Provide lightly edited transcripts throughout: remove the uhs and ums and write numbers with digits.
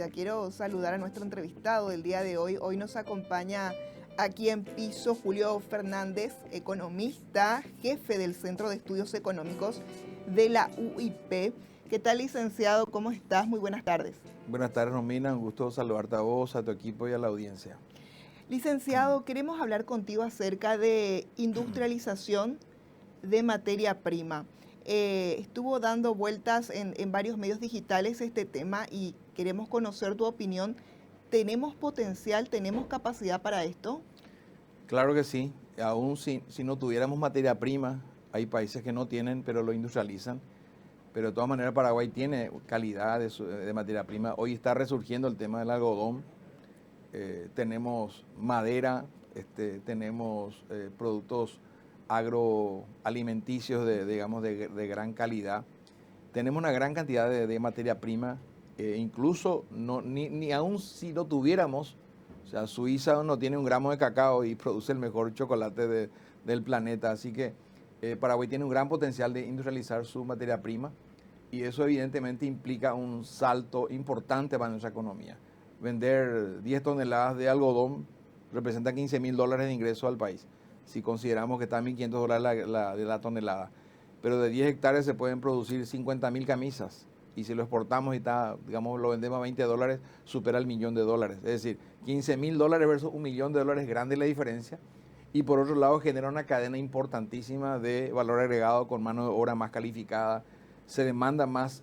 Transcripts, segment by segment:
Ya quiero saludar a nuestro entrevistado del día de hoy. Hoy nos acompaña aquí en piso Julio Fernández, economista, jefe del Centro de Estudios Económicos de la UIP. ¿Qué tal, licenciado? ¿Cómo estás? Muy buenas tardes. Buenas tardes, Romina. Un gusto saludarte a vos, a tu equipo y a la audiencia. Licenciado, queremos hablar contigo acerca de industrialización de materia prima. Estuvo dando vueltas en varios medios digitales este tema y queremos conocer tu opinión. ¿Tenemos potencial, tenemos capacidad para esto? Claro que sí. Aún si no tuviéramos materia prima, hay países que no tienen, pero lo industrializan. Pero de todas maneras Paraguay tiene calidad de materia prima. Hoy está resurgiendo el tema del algodón. Tenemos madera, tenemos productos agroalimenticios de gran calidad. Tenemos una gran cantidad de materia prima, incluso ni aún si lo tuviéramos, o sea, Suiza no tiene un gramo de cacao y produce el mejor chocolate del planeta, así que Paraguay tiene un gran potencial de industrializar su materia prima y eso evidentemente implica un salto importante para nuestra economía. Vender 10 toneladas de algodón representa $15.000 de ingreso al país, si consideramos que está a $1.500 la tonelada. Pero de 10 hectáreas se pueden producir 50.000 camisas. Y si lo exportamos y está, digamos, lo vendemos a $20, supera el $1.000.000. Es decir, $15.000 versus $1.000.000, grande la diferencia. Y por otro lado genera una cadena importantísima de valor agregado con mano de obra más calificada. Se demanda más,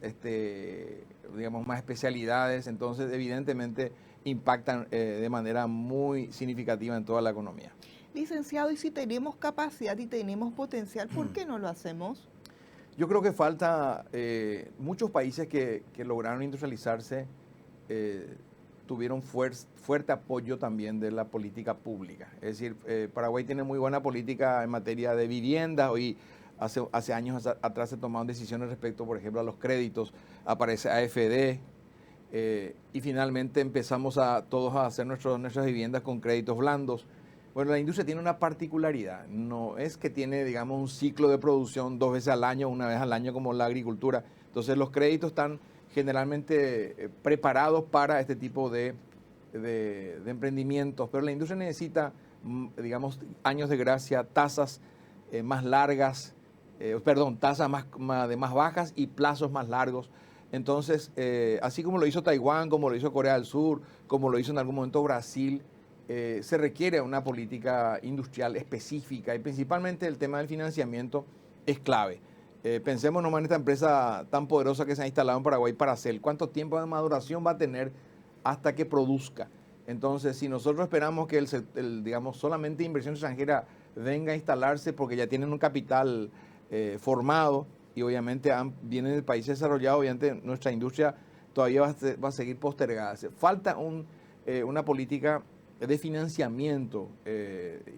digamos, más especialidades. Entonces, evidentemente, impactan de manera muy significativa en toda la economía. Licenciado, y si tenemos capacidad y tenemos potencial, ¿por qué no lo hacemos? Yo creo que falta, muchos países que lograron industrializarse tuvieron fuerte apoyo también de la política pública. Es decir, Paraguay tiene muy buena política en materia de vivienda. Hoy, hace años atrás se tomaron decisiones respecto, por ejemplo, a los créditos. Aparece AFD y finalmente empezamos todos a hacer nuestras viviendas con créditos blandos. Bueno, la industria tiene una particularidad, no es que tiene, digamos, un ciclo de producción 2 veces al año, 1 vez al año como la agricultura. Entonces los créditos están generalmente preparados para este tipo de emprendimientos, pero la industria necesita, digamos, años de gracia, tasas más largas, tasas más bajas y plazos más largos. Entonces, así como lo hizo Taiwán, como lo hizo Corea del Sur, como lo hizo en algún momento Brasil, se requiere una política industrial específica y principalmente el tema del financiamiento es clave. Pensemos nomás en esta empresa tan poderosa que se ha instalado en Paraguay, Paracel. ¿Cuánto tiempo de maduración va a tener hasta que produzca? Entonces, si nosotros esperamos que digamos, solamente inversión extranjera venga a instalarse porque ya tienen un capital formado y obviamente vienen de países desarrollados, obviamente nuestra industria todavía va a seguir postergada. Falta una política de financiamiento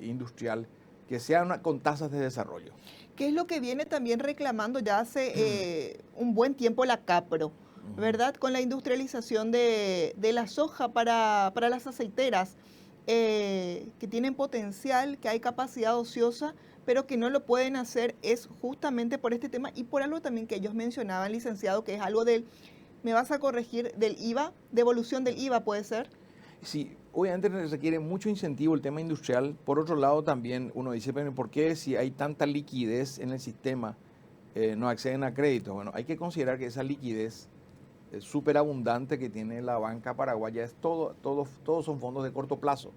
industrial que sea con tasas de desarrollo. ¿Qué es lo que viene también reclamando ya hace un buen tiempo la CAPRO, ¿verdad? Con la industrialización de la soja para las aceiteras, que tienen potencial, que hay capacidad ociosa, pero que no lo pueden hacer, es justamente por este tema y por algo también que ellos mencionaban, licenciado, que es algo me vas a corregir, del IVA, devolución del IVA, ¿puede ser? Sí, obviamente requiere mucho incentivo el tema industrial. Por otro lado, también uno dice, pero ¿por qué si hay tanta liquidez en el sistema no acceden a crédito? Bueno, hay que considerar que esa liquidez súper abundante que tiene la banca paraguaya es todos son fondos de corto plazo.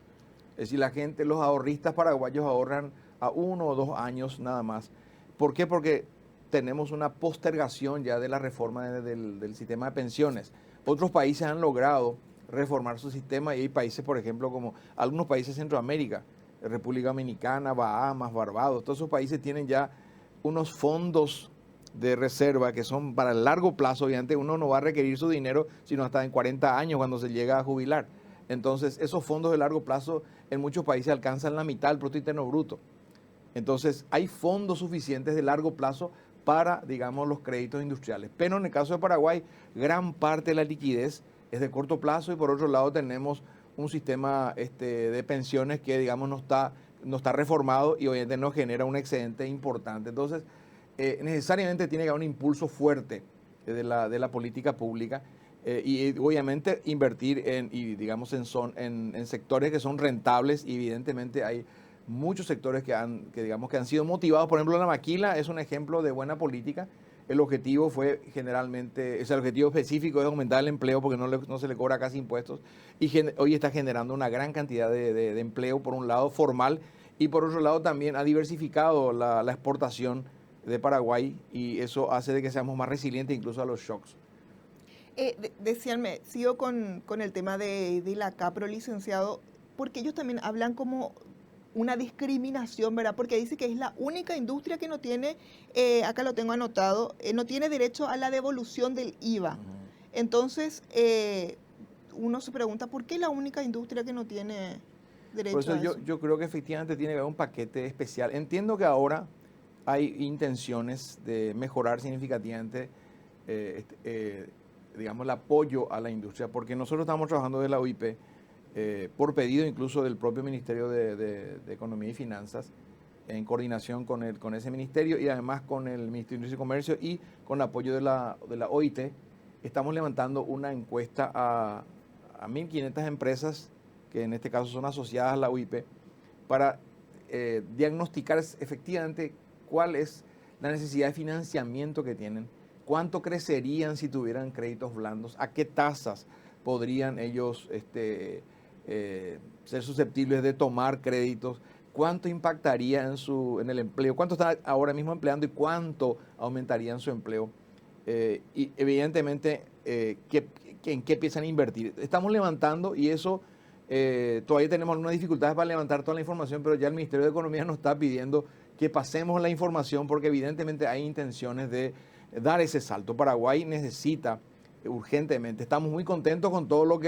Es decir, los ahorristas paraguayos ahorran a 1 o 2 años nada más. ¿Por qué? Porque tenemos una postergación ya de la reforma del sistema de pensiones. Otros países han logrado reformar su sistema y hay países, por ejemplo, como algunos países de Centroamérica, República Dominicana, Bahamas, Barbados, todos esos países tienen ya unos fondos de reserva que son para el largo plazo. Obviamente uno no va a requerir su dinero sino hasta en 40 años cuando se llega a jubilar. Entonces esos fondos de largo plazo en muchos países alcanzan la mitad del Producto Interno Bruto. Entonces hay fondos suficientes de largo plazo para, digamos, los créditos industriales. Pero en el caso de Paraguay, gran parte de la liquidez es de corto plazo y por otro lado tenemos un sistema de pensiones que, digamos, no está reformado y obviamente nos genera un excedente importante. Entonces, necesariamente tiene que haber un impulso fuerte de la política pública. Y obviamente invertir en sectores que son rentables. Y evidentemente hay muchos sectores que han sido motivados. Por ejemplo, la maquila es un ejemplo de buena política. El objetivo fue generalmente, el objetivo específico es aumentar el empleo porque no se le cobra casi impuestos. Y hoy está generando una gran cantidad de empleo, por un lado formal, y por otro lado también ha diversificado la exportación de Paraguay, y eso hace de que seamos más resilientes incluso a los shocks. Decíanme, sigo con el tema de la CAPRO, licenciado, porque ellos también hablan como una discriminación, ¿verdad? Porque dice que es la única industria que no tiene, acá lo tengo anotado, no tiene derecho a la devolución del IVA. Entonces, uno se pregunta, ¿por qué la única industria que no tiene derecho Por eso a eso? yo creo que efectivamente tiene que haber un paquete especial. Entiendo que ahora hay intenciones de mejorar significativamente digamos, el apoyo a la industria, porque nosotros estamos trabajando de la OIP por pedido incluso del propio Ministerio de Economía y Finanzas, en coordinación con ese ministerio y además con el Ministerio de Industria y Comercio y con apoyo de la OIT. Estamos levantando una encuesta a 1.500 empresas, que en este caso son asociadas a la OIP, para diagnosticar efectivamente cuál es la necesidad de financiamiento que tienen, cuánto crecerían si tuvieran créditos blandos, a qué tasas podrían ellos ser susceptibles de tomar créditos, cuánto impactaría en el empleo, cuánto están ahora mismo empleando y cuánto aumentarían su empleo. Y evidentemente, en qué piensan invertir. Estamos levantando y eso, todavía tenemos algunas dificultades para levantar toda la información, pero ya el Ministerio de Economía nos está pidiendo que pasemos la información porque evidentemente hay intenciones de dar ese salto. Paraguay necesita urgentemente. Estamos muy contentos con todo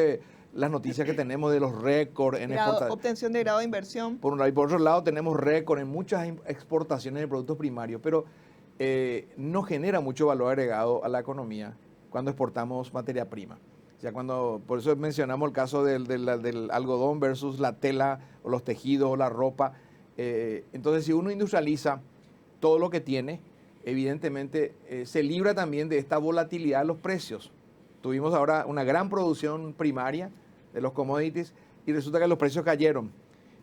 las noticias que tenemos de los récords en exportación. Obtención de grado de inversión. Por un lado, y por otro lado tenemos récord en muchas exportaciones de productos primarios, pero no genera mucho valor agregado a la economía cuando exportamos materia prima. O sea, por eso mencionamos el caso del algodón versus la tela o los tejidos o la ropa. Entonces, si uno industrializa todo lo que tiene, evidentemente se libra también de esta volatilidad de los precios. Tuvimos ahora una gran producción primaria de los commodities y resulta que los precios cayeron.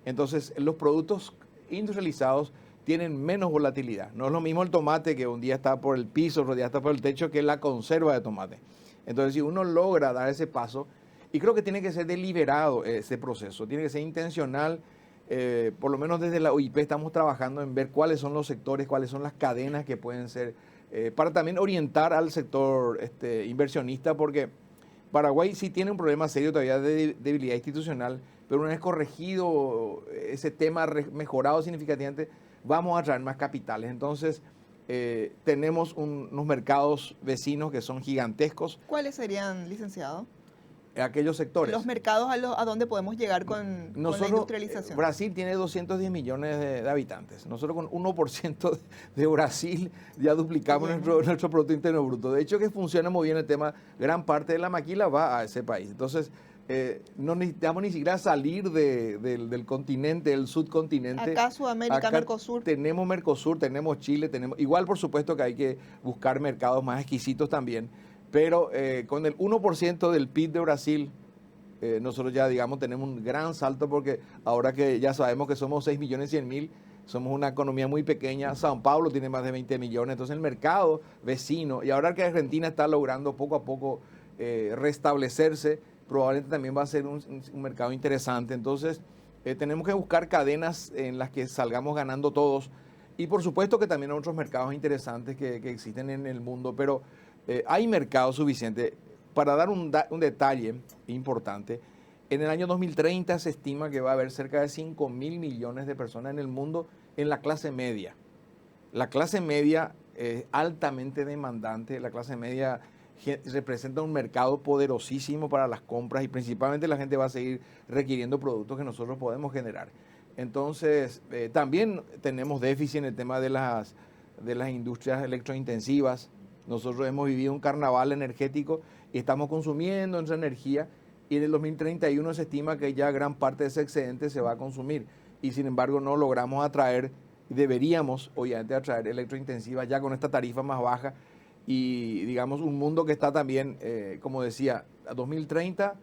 Entonces, los productos industrializados tienen menos volatilidad. No es lo mismo el tomate, que un día está por el piso, otro día está por el techo, que la conserva de tomate. Entonces, si uno logra dar ese paso, y creo que tiene que ser deliberado ese proceso, tiene que ser intencional. Por lo menos desde la OIP estamos trabajando en ver cuáles son los sectores, cuáles son las cadenas que pueden ser, para también orientar al sector inversionista, porque Paraguay sí tiene un problema serio todavía de debilidad institucional, pero una vez corregido ese tema, mejorado significativamente, vamos a traer más capitales. Entonces, tenemos unos mercados vecinos que son gigantescos. ¿Cuáles serían, licenciado? Aquellos sectores. Los mercados a donde podemos llegar con la industrialización. Brasil tiene 210 millones de habitantes. Nosotros con 1% de Brasil ya duplicamos nuestro Producto Interno Bruto. De hecho, que funciona muy bien el tema, gran parte de la maquila va a ese país. Entonces, no necesitamos ni siquiera salir del continente, del subcontinente. Acá Sudamérica, acá Mercosur. Tenemos Mercosur, tenemos Chile, igual por supuesto que hay que buscar mercados más exquisitos también. Pero con el 1% del PIB de Brasil, nosotros ya, digamos, tenemos un gran salto porque ahora que ya sabemos que somos 6.100.000, somos una economía muy pequeña. Sao Paulo tiene más de 20 millones. Entonces el mercado vecino, y ahora que Argentina está logrando poco a poco restablecerse, probablemente también va a ser un mercado interesante. Entonces tenemos que buscar cadenas en las que salgamos ganando todos. Y por supuesto que también hay otros mercados interesantes que existen en el mundo, pero hay mercado suficiente. Para dar un detalle importante, en el año 2030 se estima que va a haber cerca de 5.000 millones de personas en el mundo en la clase media. La clase media es altamente demandante, la clase media representa un mercado poderosísimo para las compras y principalmente la gente va a seguir requiriendo productos que nosotros podemos generar. Entonces, también tenemos déficit en el tema de las industrias electrointensivas. Nosotros hemos vivido un carnaval energético y estamos consumiendo nuestra energía y en el 2031 se estima que ya gran parte de ese excedente se va a consumir y sin embargo no logramos atraer, deberíamos obviamente atraer electrointensivas ya con esta tarifa más baja y digamos un mundo que está también, como decía, a 2030,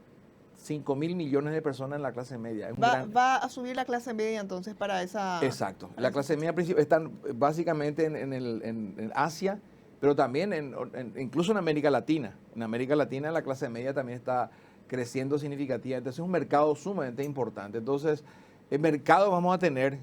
5.000 millones de personas en la clase media. Es un gran... Va a subir la clase media entonces para esa... Exacto. para La esa clase media están básicamente en Asia, pero también incluso en América Latina. En América Latina la clase media también está creciendo significativamente. Es un mercado sumamente importante. Entonces, el mercado vamos a tener,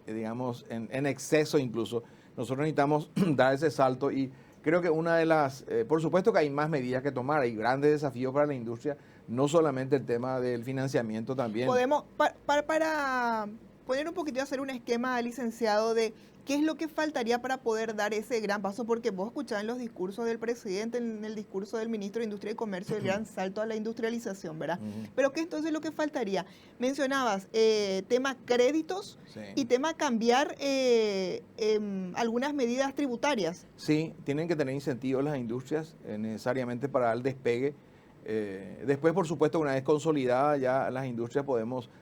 digamos, en exceso incluso. Nosotros necesitamos dar ese salto y creo que una de las, por supuesto que hay más medidas que tomar, hay grandes desafíos para la industria, no solamente el tema del financiamiento también. Podemos, para poner un poquito, hacer un esquema, licenciado, de qué es lo que faltaría para poder dar ese gran paso, porque vos escuchás en los discursos del presidente, en el discurso del ministro de Industria y Comercio, el gran salto a la industrialización, ¿verdad? Pero ¿qué entonces lo que faltaría? Mencionabas tema créditos y tema cambiar algunas medidas tributarias. Sí, tienen que tener incentivos las industrias necesariamente para el despegue. Después, por supuesto, una vez consolidada ya las industrias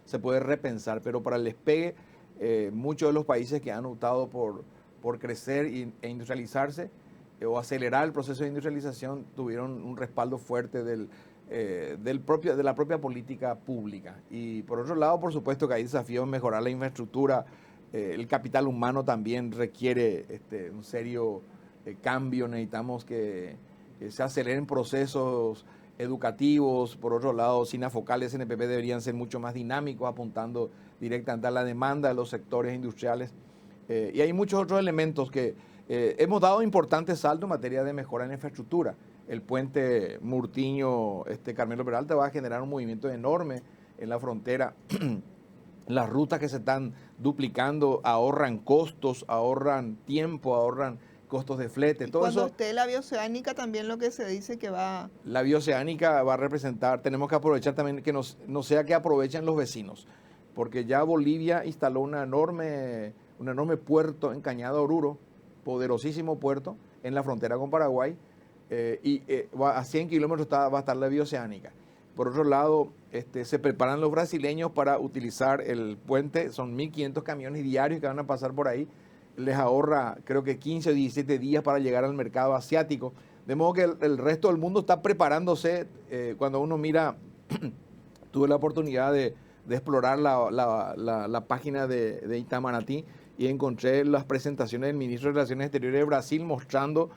se puede repensar, pero para el despegue, muchos de los países que han optado por crecer e industrializarse o acelerar el proceso de industrialización tuvieron un respaldo fuerte de la propia política pública. Y por otro lado, por supuesto que hay desafíos en mejorar la infraestructura, el capital humano también requiere un serio cambio, necesitamos que se aceleren procesos educativos. Por otro lado, SINAFOCAL y SNPP deberían ser mucho más dinámicos, apuntando directamente a la demanda de los sectores industriales. Y hay muchos otros elementos que hemos dado importantes saltos en materia de mejora en infraestructura. El puente Murtiño, Carmelo Peralta va a generar un movimiento enorme en la frontera. Las rutas que se están duplicando ahorran costos, ahorran tiempo, ahorran costos de flete, todo cuando eso. Esté la bioceánica también lo que se dice que va... La bioceánica va a representar, tenemos que aprovechar también que no sea que aprovechen los vecinos, porque ya Bolivia instaló un enorme puerto en Cañada Oruro, poderosísimo puerto, en la frontera con Paraguay, a 100 kilómetros va a estar la bioceánica. Por otro lado, se preparan los brasileños para utilizar el puente, son 1.500 camiones diarios que van a pasar por ahí, les ahorra creo que 15 o 17 días para llegar al mercado asiático. De modo que el resto del mundo está preparándose. Cuando uno mira, tuve la oportunidad de explorar la página de Itamaraty y encontré las presentaciones del ministro de Relaciones Exteriores de Brasil mostrando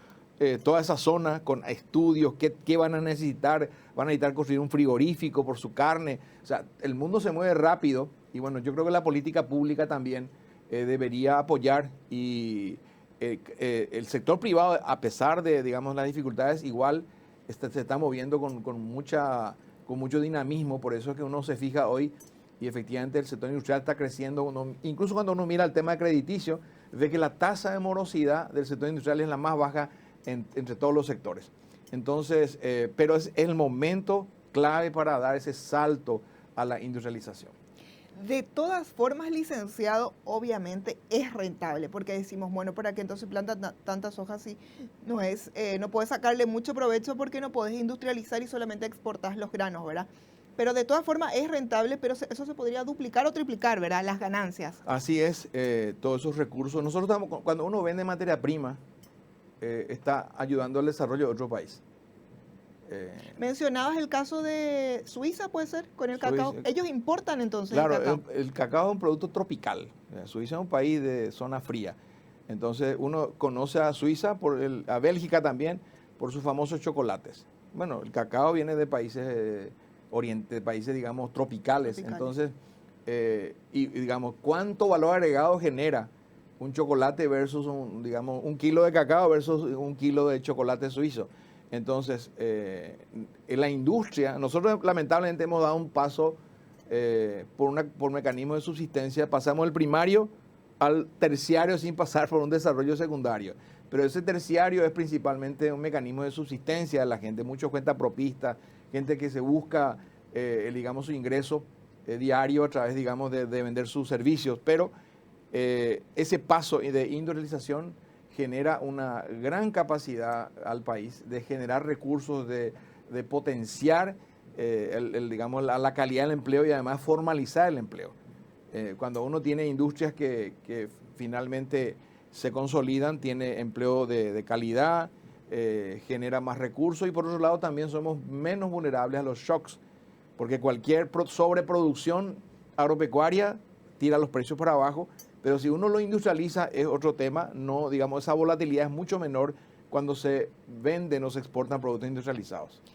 toda esa zona con estudios, qué van a necesitar. Van a necesitar construir un frigorífico por su carne. O sea, el mundo se mueve rápido y bueno, yo creo que la política pública también debería apoyar y el sector privado, a pesar de, digamos, las dificultades, igual se está moviendo con mucho dinamismo. Por eso es que uno se fija hoy y efectivamente el sector industrial está creciendo. Incluso cuando uno mira el tema crediticio, ve que la tasa de morosidad del sector industrial es la más baja entre todos los sectores. Entonces, pero es el momento clave para dar ese salto a la industrialización. De todas formas, licenciado, obviamente es rentable, porque decimos, bueno, ¿para qué entonces plantas tantas hojas si no puedes sacarle mucho provecho porque no puedes industrializar y solamente exportas los granos, ¿verdad? Pero de todas formas es rentable, pero eso se podría duplicar o triplicar, ¿verdad? Las ganancias. Así es, todos esos recursos. Cuando uno vende materia prima, está ayudando al desarrollo de otro país. Mencionabas el caso de Suiza, ¿puede ser? Con el cacao. Ellos importan entonces claro, el cacao. El cacao es un producto tropical. Suiza es un país de zona fría. Entonces uno conoce a Suiza, a Bélgica también, por sus famosos chocolates. Bueno, el cacao viene de países países, digamos, tropicales. Entonces, digamos, ¿cuánto valor agregado genera un chocolate versus, digamos, un kilo de cacao versus un kilo de chocolate suizo? Entonces, en la industria, nosotros lamentablemente hemos dado un paso por mecanismo de subsistencia, pasamos del primario al terciario sin pasar por un desarrollo secundario. Pero ese terciario es principalmente un mecanismo de subsistencia de la gente, muchos cuentapropistas, gente que se busca, digamos, su ingreso diario a través, digamos, de vender sus servicios. Pero ese paso de industrialización genera una gran capacidad al país de generar recursos, de potenciar digamos, la calidad del empleo y además formalizar el empleo. Cuando uno tiene industrias que finalmente se consolidan, tiene empleo de calidad, genera más recursos y por otro lado también somos menos vulnerables a los shocks, porque cualquier sobreproducción agropecuaria tira los precios para abajo, pero si uno lo industrializa es otro tema, no, digamos, esa volatilidad es mucho menor cuando se venden o se exportan productos industrializados.